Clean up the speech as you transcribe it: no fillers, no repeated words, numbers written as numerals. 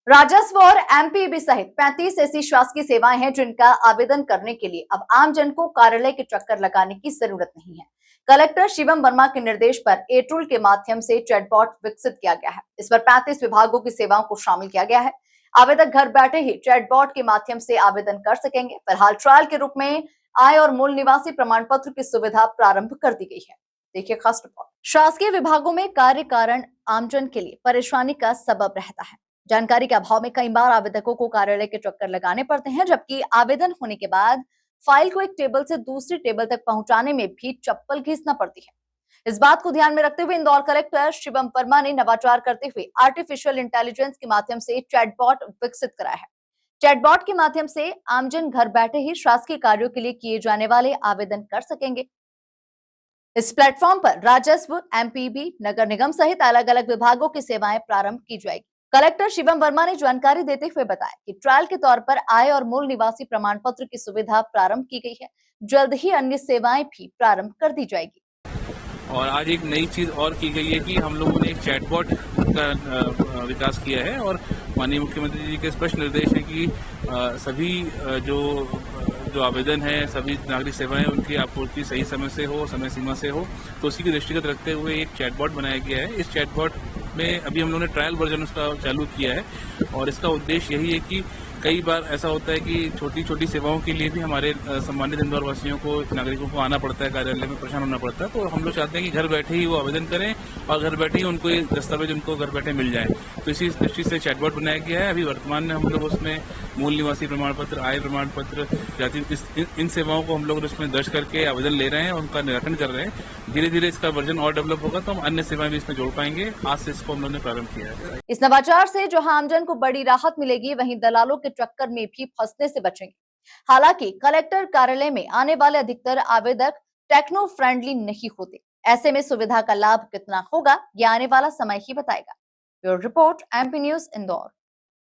राजस्व और एमपीबी सहित 35 ऐसी शासकीय सेवाएं हैं जिनका आवेदन करने के लिए अब आम जन को कार्यालय के चक्कर लगाने की जरूरत नहीं है। कलेक्टर शिवम वर्मा के निर्देश पर एटूल के माध्यम से चैटबॉट विकसित किया गया है। इस पर 35 विभागों की सेवाओं को शामिल किया गया है। आवेदक घर बैठे ही चैटबॉट के माध्यम से आवेदन कर सकेंगे। फिलहाल ट्रायल के रूप में आय और मूल निवासी प्रमाण पत्र की सुविधा प्रारंभ कर दी गई है। देखिए खास रिपोर्ट। शासकीय विभागों में कार्य कारण आमजन के लिए परेशानी का सबब रहता है। जानकारी के अभाव में कई बार आवेदकों को कार्यालय के चक्कर लगाने पड़ते हैं, जबकि आवेदन होने के बाद फाइल को एक टेबल से दूसरी टेबल तक पहुंचाने में भी चप्पल घिसना पड़ती है। इस बात को ध्यान में रखते हुए इंदौर कलेक्टर शिवम वर्मा ने नवाचार करते हुए आर्टिफिशियल इंटेलिजेंस के माध्यम से चैटबॉट विकसित कराया है। चैटबॉट के माध्यम से आमजन घर बैठे ही शासकीय कार्यों के लिए किए जाने वाले आवेदन कर सकेंगे। इस प्लेटफॉर्म पर राजस्व, एमपीबी, नगर निगम सहित अलग अलग विभागों की सेवाएं प्रारंभ की जाएगी। कलेक्टर शिवम वर्मा ने जानकारी देते हुए बताया कि ट्रायल के तौर पर आय और मूल निवासी प्रमाण पत्र की सुविधा प्रारंभ की गई है। जल्द ही अन्य सेवाएं भी प्रारंभ कर दी जाएगी। और आज एक नई चीज और की गई है कि हम लोगों ने एक चैटबॉट का विकास किया है और माननीय मुख्यमंत्री जी के स्पष्ट निर्देश है कि सभी जो आवेदन है, सभी नागरिक सेवाएं उनकी आपूर्ति सही समय से हो, समय सीमा से हो, तो उसी की दृष्टिगत रखते हुए एक चैटबॉट बनाया गया है। इस चैटबॉट में अभी हम लोगों ने ट्रायल वर्जन उसका चालू किया है और इसका उद्देश्य यही है कि कई बार ऐसा होता है कि छोटी छोटी सेवाओं के लिए भी हमारे सम्मानित इंदौर वासियों को, नागरिकों को आना पड़ता है, कार्यालय में परेशान होना पड़ता है। तो हम लोग चाहते हैं कि घर बैठे ही वो आवेदन करें और घर बैठे ही उनको ये दस्तावेज उनको घर बैठे मिल जाए। तो इसी दृष्टि से चैटबॉट बनाया गया है। अभी वर्तमान में हम लोग उसमें मूल निवासी प्रमाण पत्र, आय प्रमाण पत्र, जाति, इन सेवाओं को हम लोग उसमें दर्ज करके आवेदन ले रहे हैं और उनका निराकरण कर रहे हैं। धीरे धीरे इसका वर्जन और डेवलप होगा तो हम अन्य सेवाएं भी इसमें जोड़ पाएंगे। आज से इसको हम लोगों ने प्रारंभ किया है। इस नवाचार से जहां आमजन को बड़ी राहत मिलेगी, वहीं दलालों के चक्कर में भी फंसने से बचेंगे। हालांकि कलेक्टर कार्यालय में आने वाले अधिकतर आवेदक टेक्नो फ्रेंडली नहीं होते। ऐसे में सुविधा का लाभ कितना होगा, ये आने वाला समय ही बताएगा। Bureau report, MP news, Indore.